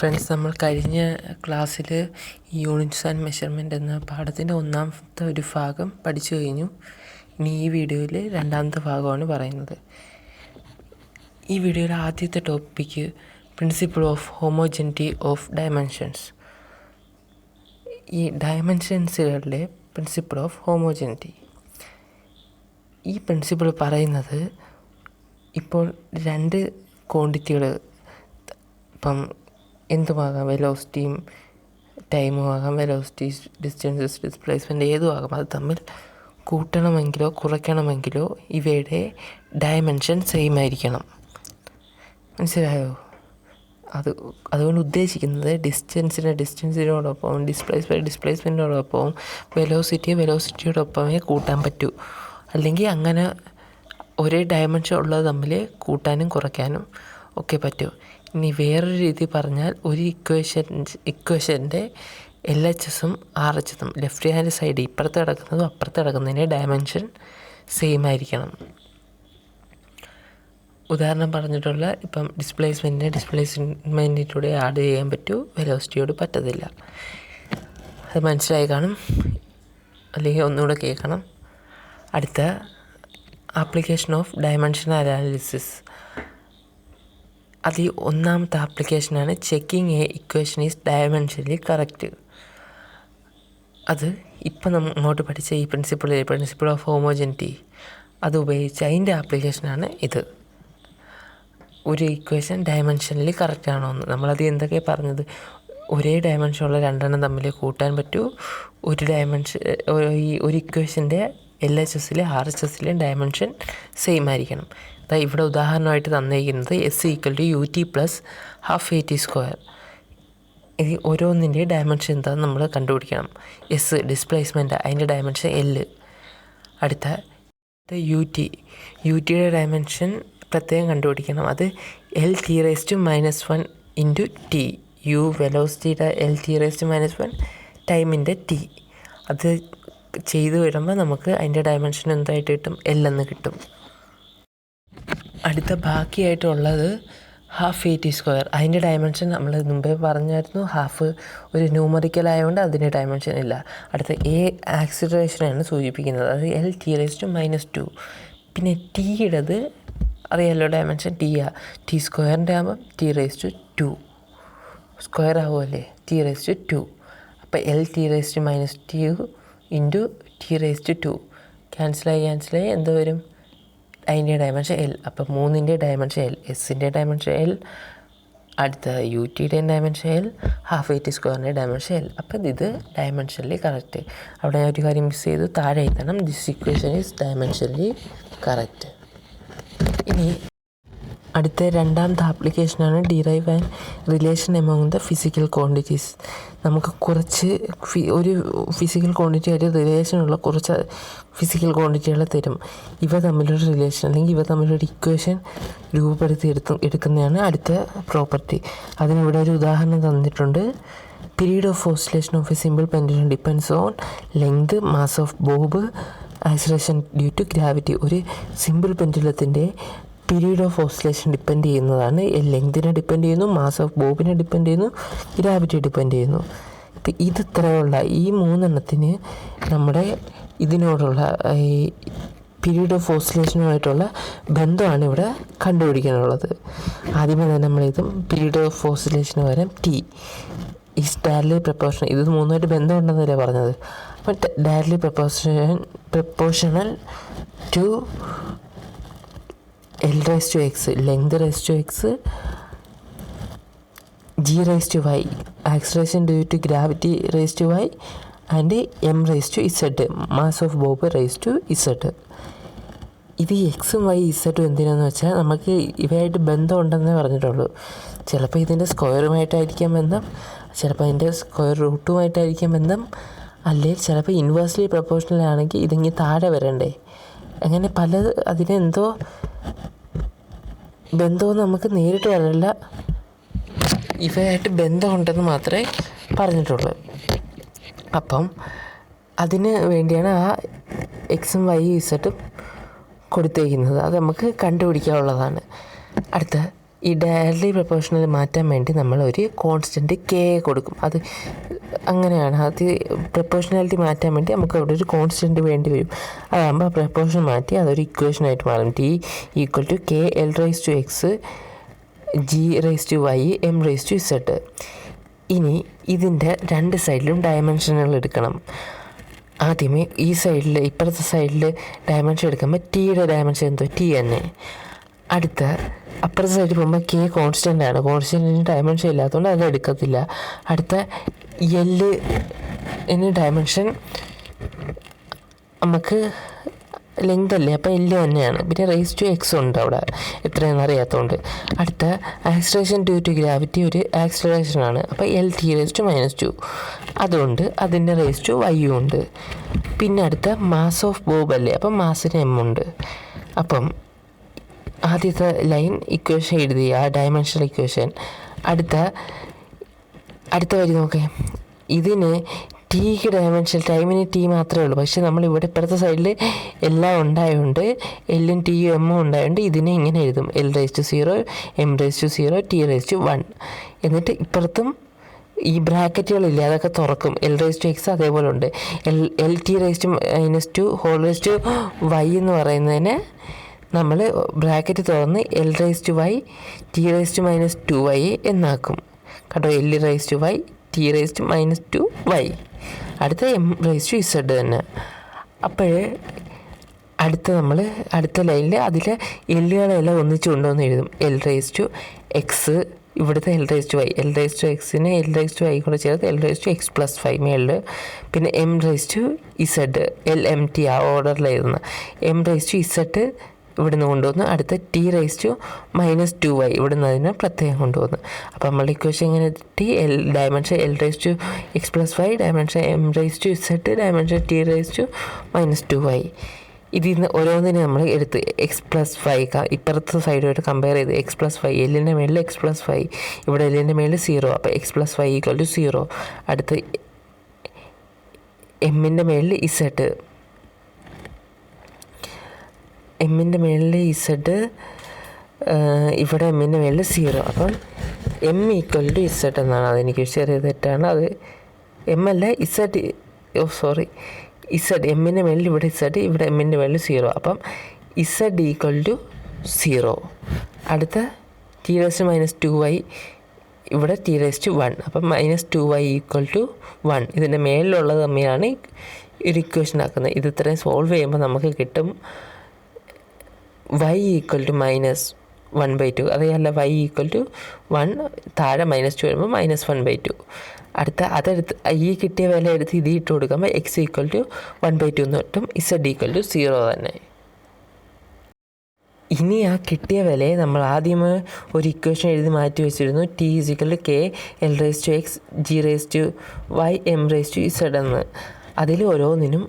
Friends, നമ്മൾ കഴിഞ്ഞ ക്ലാസ്സിൽ യൂണിറ്റ്സ് ആൻഡ് മെഷർമെൻറ്റ് എന്ന പാഠത്തിൻ്റെ ഒന്നാമത്തെ ഒരു ഭാഗം പഠിച്ചു കഴിഞ്ഞു. ഇനി ഈ വീഡിയോയിൽ രണ്ടാമത്തെ ഭാഗമാണ് പറയുന്നത്. ഈ വീഡിയോയിൽ ആദ്യത്തെ topic principle of homogeneity of dimensions. ഈ ഡയമെൻഷൻസുകളിലെ പ്രിൻസിപ്പിൾ ഓഫ് ഹോമോജനിറ്റി. ഈ പ്രിൻസിപ്പിൾ പറയുന്നത് ഇപ്പോൾ രണ്ട് ക്വാണ്ടിറ്റികൾ, ഇപ്പം എന്തുമാകാം, വെലോസിറ്റിയും ടൈമും ആകാം, വെലോസിറ്റി, ഡിസ്റ്റൻസസ്, ഡിസ്പ്ലേസ്മെൻറ്റ് ഏതും ആകാം. അത് തമ്മിൽ കൂട്ടണമെങ്കിലോ കുറയ്ക്കണമെങ്കിലോ ഇവയുടെ ഡയമെൻഷൻ സെയിം ആയിരിക്കണം. മനസ്സിലായോ? അതുകൊണ്ട് ഉദ്ദേശിക്കുന്നത് ഡിസ്റ്റൻസിനോടൊപ്പം ഡിസ്പ്ലേസ്മെൻറ്റിനോടൊപ്പം വെലോസിറ്റിയോടൊപ്പമേ കൂട്ടാൻ പറ്റൂ. അല്ലെങ്കിൽ അങ്ങനെ ഒരേ ഡയമെൻഷൻ ഉള്ളത് തമ്മിൽ കൂട്ടാനും കുറയ്ക്കാനും ഒക്കെ പറ്റൂ. ഇനി വേറൊരു രീതി പറഞ്ഞാൽ, ഒരു ഇക്വേഷൻ്റെ LHSഉം RHSഉം ലെഫ്റ്റ് ഹാൻഡ് സൈഡ് ഇപ്പുറത്ത് കിടക്കുന്നതും അപ്പുറത്ത് കിടക്കുന്നതിൻ്റെ ഡയമെൻഷൻ സെയിം ആയിരിക്കണം. ഉദാഹരണം പറഞ്ഞിട്ടുള്ള ഇപ്പം ഡിസ്പ്ലേസ്മെൻറ്റിലൂടെ ആഡ് ചെയ്യാൻ പറ്റൂ, വെലോസിറ്റിയോട് പറ്റത്തില്ല. അത് മനസ്സിലായി കാണും, അല്ലെങ്കിൽ ഒന്നുകൂടെ കേൾക്കണം. അടുത്ത ആപ്ലിക്കേഷൻ ഓഫ് ഡയമെൻഷൻ അനാലിസിസ്. അതിൽ ഒന്നാമത്തെ ആപ്ലിക്കേഷനാണ് checking A equation is dimensionally correct. അത് ഇപ്പം നമ്മൾ ഇങ്ങോട്ട് പഠിച്ച ഈ പ്രിൻസിപ്പിൾ ഓഫ് ഹോമോജനിറ്റി അത് ഉപയോഗിച്ച് അതിൻ്റെ ആപ്ലിക്കേഷനാണ് ഇത്. ഒരു ഇക്വേഷൻ ഡയമെൻഷനലി കറക്റ്റ് ആണോ എന്ന്. നമ്മളത് എന്തൊക്കെയാണ് പറഞ്ഞത്? ഒരേ ഡയമെൻഷനുള്ള രണ്ടെണ്ണം തമ്മിൽ കൂട്ടാൻ പറ്റൂ. ഒരു ഇക്വേഷൻ്റെ LHSലെ RHSലെയും ഡയമെൻഷൻ സെയിം ആയിരിക്കണം. ഇവിടെ ഉദാഹരണമായിട്ട് തന്നിരിക്കുന്നത് S=UT + ½ AT². ഇത് ഓരോന്നിൻ്റെ ഡയമെൻഷൻ എന്താണെന്ന് നമ്മൾ കണ്ടുപിടിക്കണം. S ഡിസ്പ്ലേസ്മെൻറ്റ്, അതിൻ്റെ ഡയമെൻഷൻ L. അടുത്ത യുടെ ഡയമെൻഷൻ പ്രത്യേകം കണ്ടുപിടിക്കണം. അത് L⁻⁻⁻1 × T. U വെലോസിറ്റിയുടെ L⁻⁻⁻1 ടൈമിൻ്റെ T. അത് ചെയ്തു വരുമ്പോൾ നമുക്ക് അതിൻ്റെ ഡയമെൻഷൻ എന്തായിട്ട് കിട്ടും? L എന്ന് കിട്ടും. അടുത്ത ബാക്കിയായിട്ടുള്ളത് ½ AT². അതിൻ്റെ ഡയമെൻഷൻ നമ്മൾ മുമ്പേ പറഞ്ഞായിരുന്നു. ഹാഫ് ഒരു ന്യൂമറിക്കൽ ആയതുകൊണ്ട് അതിൻ്റെ ഡയമെൻഷൻ ഇല്ല. അടുത്ത ആക്സിലറേഷനാണ് സൂചിപ്പിക്കുന്നത്. അത് L⁻⁻². പിന്നെ Tയുടേത് അറിയാമല്ലോ, ഡയമെൻഷൻ T²ൻ്റെ ആകുമ്പം T⁻². സ്ക്വയർ ആകുമല്ലേ, T⁻². അപ്പോൾ L⁻⁻² × T⁻². ക്യാൻസലായി എന്ത് വരും? അതിൻ്റെ ഡയമെൻഷൻ L. അപ്പം 3ൻ്റെ ഡയമെൻഷൻ L, എസിൻ്റെ ഡയമെൻഷൻ L, അടുത്ത UTയുടെ dimension L, ½ AT² dimension L. അപ്പം ഇത് ഡയമെൻഷനലി കറക്റ്റ്. അവിടെ ഞാൻ ഒരു കാര്യം മിസ് ചെയ്തു, താഴെ എഴുതണം this equation is dimensionally correct. ഇനി അടുത്ത രണ്ടാമത്തെ ആപ്ലിക്കേഷനാണ് derive and relation among the physical quantities. നമുക്ക് ഒരു ഫിസിക്കൽ ക്വാണ്ടിറ്റി ആയിട്ട് റിലേഷനുള്ള കുറച്ച് ഫിസിക്കൽ ക്വാണ്ടിറ്റികൾ തരും. ഇവ തമ്മിലൊരു റിലേഷൻ അല്ലെങ്കിൽ ഇവ തമ്മിലൊരു ഇക്വേഷൻ രൂപപ്പെടുത്തി എടുക്കുന്നതാണ് അടുത്ത പ്രോപ്പർട്ടി. അതിനിവിടെ ഒരു ഉദാഹരണം തന്നിട്ടുണ്ട്. Period of oscillation of a simple pendulum depends on length, mass of bob, acceleration due to gravity. ഒരു സിമ്പിൾ പെൻഡുലത്തിൻ്റെ പീരീഡ് ഓഫ് ഓസിലേഷൻ ഡിപ്പെൻഡ് ചെയ്യുന്നതാണ്. ലെങ്തിനെ ഡിപ്പെൻഡ് ചെയ്യുന്നു, മാസ് ഓഫ് ബോബിനെ ഡിപ്പെൻഡ് ചെയ്യുന്നു, ഗ്രാവിറ്റി ഡിപ്പെൻഡ് ചെയ്യുന്നു. ഇപ്പം ഇത് ഇത്രയുള്ള ഈ മൂന്നെണ്ണത്തിന് നമ്മുടെ ഇതിനോടുള്ള ഈ പീരീഡ് ഓഫ് ഓസിലേഷനുമായിട്ടുള്ള ബന്ധമാണ് ഇവിടെ കണ്ടുപിടിക്കാനുള്ളത്. ആദ്യമേ തന്നെ നമ്മളിതും പീരീഡ് ഓഫ് ഓസിലേഷന് പകരം T ഈസ് ഡയറക്ട്ലി പ്രപ്പോർഷണൽ. ഇത് മൂന്നുമായിട്ട് ബന്ധമുണ്ടെന്നല്ലേ പറഞ്ഞത്. അപ്പം directly proportional to L⁻⁻X, length⁻⁻X, G⁻⁻Y, acceleration due to gravity⁻⁻Y, and M⁻Z, mass of bob⁻Z. ഇത് എക്സും വൈ ഇസഡും എന്തിനാന്ന് വെച്ചാൽ നമുക്ക് ഇവയായിട്ട് ബന്ധമുണ്ടെന്നേ പറഞ്ഞിട്ടുള്ളൂ. ചിലപ്പോൾ ഇതിൻ്റെ സ്ക്വയറുമായിട്ടായിരിക്കാം ബന്ധം, ചിലപ്പോൾ അതിൻ്റെ സ്ക്വയർ റൂട്ടുമായിട്ടായിരിക്കാം ബന്ധം, അല്ലെങ്കിൽ ചിലപ്പോൾ ഇൻവേഴ്സ്ലി പ്രപ്പോർഷണൽ ആണെങ്കിൽ ഇതിങ്ങനെ താഴെ വരണ്ടേ. അങ്ങനെ അതിനെന്തോ ബന്ധമെന്ന് നമുക്ക് നേരിട്ട് പറയില്ല, ഇവയായിട്ട് ബന്ധമുണ്ടെന്ന് മാത്രമേ പറഞ്ഞിട്ടുള്ളൂ. അപ്പം അതിന് വേണ്ടിയാണ് ആ എക്സും വൈയും ഇസഡും കൊടുത്തേക്കുന്നത്. അത് നമുക്ക് കണ്ടുപിടിക്കാനുള്ളതാണ്. അടുത്ത ഈ ഡയറക്ട്ലി പ്രൊപ്പോർഷണൽ മാറ്റാൻ വേണ്ടി നമ്മൾ ഒരു കോൺസ്റ്റൻറ്റ് കെ കൊടുക്കും. അത് അങ്ങനെയാണ്. അത് പ്രൊപ്പോർഷണാലിറ്റി മാറ്റാൻ വേണ്ടി നമുക്ക് അവിടെ ഒരു കോൺസ്റ്റൻറ്റ് വേണ്ടി വരും. അതാകുമ്പോൾ ആ പ്രൊപ്പോർഷൻ മാറ്റി അതൊരു ഇക്വേഷനായിട്ട് മാറും. T equal to K L raise to X G raise to Y M raise to Z. ഇനി ഇതിൻ്റെ രണ്ട് സൈഡിലും ഡയമെൻഷനുകൾ എടുക്കണം. ആദ്യമേ ഈ സൈഡിൽ ഇപ്പുറത്തെ സൈഡിൽ ഡയമെൻഷൻ എടുക്കുമ്പോൾ ടിയുടെ ഡയമെൻഷൻ എന്തോ ടി തന്നെ. അടുത്ത അപ്പുറത്തെ സൈഡിൽ പോകുമ്പോൾ കെ കോൺസ്റ്റൻ്റ് ആണ്. കോൺസ്റ്റൻറ്റിന് ഡയമെൻഷൻ ഇല്ലാത്തതുകൊണ്ട് അത് എടുക്കത്തില്ല. അടുത്ത എല്ലിന് ഡയമെൻഷൻ നമുക്ക് ലെങ്ത് അല്ലേ, അപ്പോൾ എല്ല് തന്നെയാണ്. പിന്നെ റേസ് ടു എക്സ് ഉണ്ട് അവിടെ, എത്രയെന്ന് അറിയാത്തതുകൊണ്ട്. അടുത്ത ആക്സിലറേഷൻ ഡ്യൂ ടു ഗ്രാവിറ്റി ഒരു ആക്സിലറേഷനാണ്, അപ്പോൾ എൽ ടി റേസ് ടു -2 അതുകൊണ്ട് അതിൻ്റെ റേസ് ടു വൈയും ഉണ്ട്. പിന്നെ അടുത്ത മാസ് ഓഫ് ബോബ് അല്ലേ, അപ്പം മാസിന് എം ഉണ്ട്. അപ്പം ആദ്യത്തെ ലൈൻ ഇക്വേഷൻ എഴുതി, ആ ഡയമെൻഷണൽ ഇക്വേഷൻ. അടുത്ത വരി നോക്കേ, ഇതിന് ടിക്ക് ഡയമെൻഷൻ ടൈമിന് ടി മാത്രമേ ഉള്ളൂ. പക്ഷേ നമ്മളിവിടെ ഇപ്പുറത്തെ സൈഡിൽ എല്ലാം ഉണ്ടായതുകൊണ്ട് എല്ലും ടിയും എമ്മും ഉണ്ടായതുകൊണ്ട് ഇതിനെ ഇങ്ങനെ എഴുതും, L raise to 0 M raise to 0 T raise to 1. എന്നിട്ട് ഇപ്പുറത്തും ഈ ബ്രാക്കറ്റുകളില്ലേ അതൊക്കെ തുറക്കും. എൽ റേസ് ടു എക്സ് അതേപോലെ ഉണ്ട്. L T raise to -2 whole raise to Y എന്ന് പറയുന്നതിന് നമ്മൾ ബ്രാക്കറ്റ് തുറന്ന് L raise to Y T raise to -2y എന്നാക്കും കേട്ടോ. L raise to Y T raise to -2y. അടുത്ത എം റേസ് ടു ഇസഡ് തന്നെ. അപ്പോഴേ അടുത്ത ലൈനിൽ അതിൽ എല്ലുകളെല്ലാം ഒന്നിച്ച് കൊണ്ടുവന്ന് എഴുതും. എൽ റേസ് ടു എക്സ് ഇവിടുത്തെ L raise to Y, L raise to എക്സിന് എൽ റേസ് ടു വൈ കൂടെ ചേർത്ത് L raise to X plus 5 മേളിൽ. പിന്നെ M raise to Z L M T ആ ഓർഡറിലായിരുന്നു. എം റേസ് ടു ഇസഡ് ഇവിടുന്ന് കൊണ്ടുവന്നു. അടുത്ത ടി റേസ് ടു -2y ഇവിടുന്ന് അതിനെ പ്രത്യേകം കൊണ്ടുവന്നു. അപ്പോൾ നമ്മളുടെ ഇക്വേഷൻ എങ്ങനെ T L dimension L raise to X plus 5 dimension M raise to Z dimension T raise to -2y. ഇതിൽ നിന്ന് ഓരോന്നിനും നമ്മൾ എടുത്ത് എക്സ് പ്ലസ് 5 ഇപ്പുറത്തെ സൈഡുമായിട്ട് കമ്പയർ ചെയ്ത് എക്സ് പ്ലസ് 5 എല്ലിൻ്റെ മേളിൽ എക്സ് പ്ലസ് 5 ഇവിടെ എല്ലിൻ്റെ മേളിൽ 0, അപ്പോൾ എക്സ് പ്ലസ് 5 ഈക്വൽ ടു 0. അടുത്ത് എമ്മിൻ്റെ മേളിൽ ഇസഡ്, എമ്മിൻ്റെ മേളിൽ ഇസഡ് ഇവിടെ എമ്മിൻ്റെ മേളിൽ 0, അപ്പം എം ഈക്വൽ ടു ഇസഡ് എന്നാണ്. അതെനിക്ക് ചെറിയ തെറ്റാണ്. അത് എം അല്ല ഇസഡ്, ഇസഡ് എമ്മിൻ്റെ മേളിൽ ഇവിടെ ഇസഡ് ഇവിടെ എമ്മിൻ്റെ മേളിൽ 0, അപ്പം ഇസഡ് ഈക്വൽ ടു 0. അടുത്ത ടി റേസ് ടു -2y ഇവിടെ ടി റേസ് ടു 1, അപ്പം -2y ഈക്വൽ ടു 1. ഇതിൻ്റെ മേളിലുള്ളത് തമ്മിലാണ് ഒരു ഇക്വേഷൻ ആക്കുന്നത്. ഇത് ഇത്രയും സോൾവ് ചെയ്യുമ്പോൾ നമുക്ക് കിട്ടും y ഈക്വൽ ടു -1/2. അതല്ല y ഈക്വൽ ടു 1, താഴെ -2 വരുമ്പോൾ -1/2. അതെടുത്ത് ഈ കിട്ടിയ വില എടുത്ത് ഇത് ഇട്ട് കൊടുക്കുമ്പോൾ x ഈക്വൽ ടു 1/2 എന്ന് കിട്ടും. z ഈക്വൽ ടു 0 തന്നെ. ഇനി ആ കിട്ടിയ വിലയെ നമ്മൾ ആദ്യമേ ഒരു ഇക്വേഷൻ എഴുതി മാറ്റി വെച്ചിരുന്നു, T equal to K L raise to X G raise to Y M raise to Z എന്ന്. അതിൽ ഓരോന്നിനും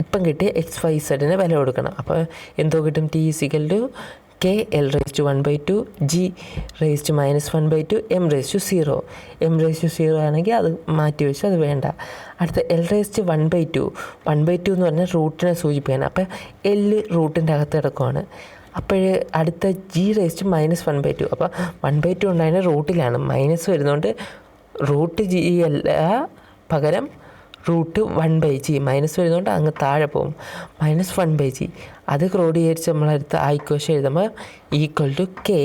ഇപ്പം കിട്ടിയ എക്സ് വൈ സെഡിന് വില കൊടുക്കണം. അപ്പോൾ എന്തോ കിട്ടും, T equal to K L raise to 1/2 G raise to -1/2 M raise to 0. M raise to 0 ആണെങ്കിൽ അത് മാറ്റി വെച്ച് അത് വേണ്ട. അടുത്ത എൽ റേസ് ടു 1/2 എന്ന് പറഞ്ഞാൽ റൂട്ടിനെ സൂചിപ്പിക്കാൻ. അപ്പോൾ എല്ല് റൂട്ടിൻ്റെ അകത്ത് കിടക്കുവാണ്. അപ്പോൾ അടുത്ത ജി റേസ് ടു -1/2, അപ്പോൾ 1/2 ഉണ്ടായതിന് റൂട്ടിലാണ് മൈനസ് വരുന്നതുകൊണ്ട് റൂട്ട് ജി അല്ല, പകരം റൂട്ട് 1/g മൈനസ് വരുന്നതുകൊണ്ട് അങ്ങ് താഴെ പോകും, -1/g. അത് ക്രോഡീകരിച്ച് നമ്മളടുത്ത് ആ ഇക്വേഷൻ എഴുതുമ്പോൾ ഈക്വൽ ടു കെ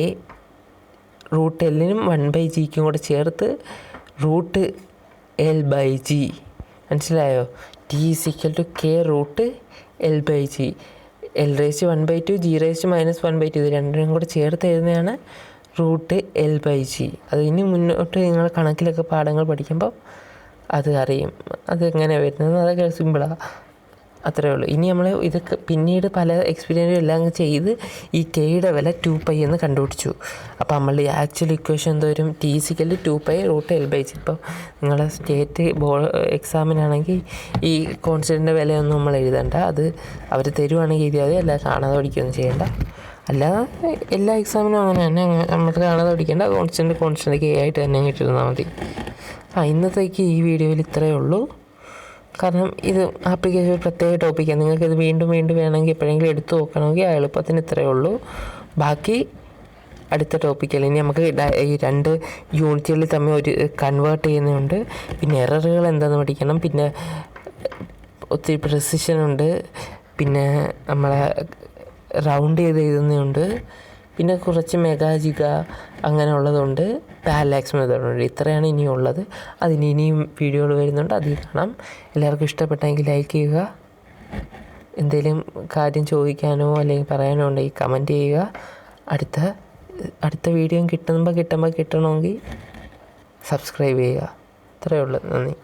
റൂട്ട് എല്ലിനും 1/gക്കും കൂടെ ചേർത്ത് റൂട്ട് L/g. മനസ്സിലായോ? T equal to K root L/g. L raise to 1/2 G raise to -1/2 ഇത് രണ്ടിനും കൂടെ ചേർത്ത് എഴുതുന്നതാണ് റൂട്ട് L/g. അത് ഇനി മുന്നോട്ട് നിങ്ങൾ കണക്കിലൊക്കെ പാഠങ്ങൾ പഠിക്കുമ്പോൾ അത് അറിയും അതെങ്ങനെ വരുന്നത്. അതൊക്കെ സിമ്പിളാണ്, അത്രയേ ഉള്ളൂ. ഇനി നമ്മൾ ഇതൊക്കെ പിന്നീട് പല എക്സ്പീരിയൻസും എല്ലാം ചെയ്ത് ഈ കെയുടെ വില 2π എന്ന് കണ്ടുപിടിച്ചു. അപ്പോൾ നമ്മൾ ഈ ആക്ച്വൽ ഇക്വേഷൻ എന്തോരും T equal to 2π root L/g. ഇപ്പോൾ നിങ്ങളെ സ്റ്റേറ്റ് എക്സാമിനാണെങ്കിൽ ഈ കോൺസ്റ്റൻറ്റിൻ്റെ വിലയൊന്നും നമ്മൾ എഴുതണ്ട, അത് അവർ തരുവാണെങ്കിൽ എഴുതിയാൽ അല്ല കാണാതെ പഠിക്കുകയൊന്നും ചെയ്യേണ്ട. അല്ലാതെ എല്ലാ എക്സാമിനും അങ്ങനെ തന്നെ നമുക്ക് കാണാതെ പഠിക്കേണ്ട, കോൺസ്റ്റൻറ്റ് കെ ആയിട്ട് തന്നെ കിട്ടിയിരുന്നാൽ മതി. ഇന്നത്തേക്ക് ഈ വീഡിയോയിൽ ഇത്രയേ ഉള്ളൂ. കാരണം ഇത് ആപ്ലിക്കേഷൻ ഒരു പ്രത്യേക ടോപ്പിക്കാണ്. നിങ്ങൾക്കിത് വീണ്ടും വേണമെങ്കിൽ എപ്പോഴെങ്കിലും എടുത്തു നോക്കണമെങ്കിൽ എളുപ്പത്തിന് ഇത്രയേ ഉള്ളൂ. ബാക്കി അടുത്ത ടോപ്പിക്കല്ല. ഇനി നമുക്ക് ഈ 2 യൂണിറ്റുകൾ തമ്മിൽ ഒരു കൺവേർട്ട് ചെയ്യുന്നുണ്ട്, പിന്നെ എററുകൾ എന്താണെന്ന് പഠിക്കണം, പിന്നെ ഒത്തിരി പ്രിസിഷനുണ്ട്, പിന്നെ നമ്മളെ റൗണ്ട് ചെയ്ത് എഴുതുന്നുണ്ട്, പിന്നെ കുറച്ച് മെഗാ ജിഗ അങ്ങനെയുള്ളതുണ്ട്, പാരലാക്സ് മെത്തേഡുണ്ട്. ഇത്രയാണ് ഇനിയുള്ളത്. അതിന് ഇനിയും വീഡിയോകൾ വരുന്നുണ്ട്, അതിൽ കാണാം. എല്ലാവർക്കും ഇഷ്ടപ്പെട്ടെങ്കിൽ ലൈക്ക് ചെയ്യുക. എന്തെങ്കിലും കാര്യം ചോദിക്കാനോ അല്ലെങ്കിൽ പറയാനോ ഉണ്ടെങ്കിൽ കമൻറ്റ് ചെയ്യുക. അടുത്ത വീഡിയോ കിട്ടണമെങ്കിൽ സബ്സ്ക്രൈബ് ചെയ്യുക. ഇത്രയേ ഉള്ളൂ. നന്ദി.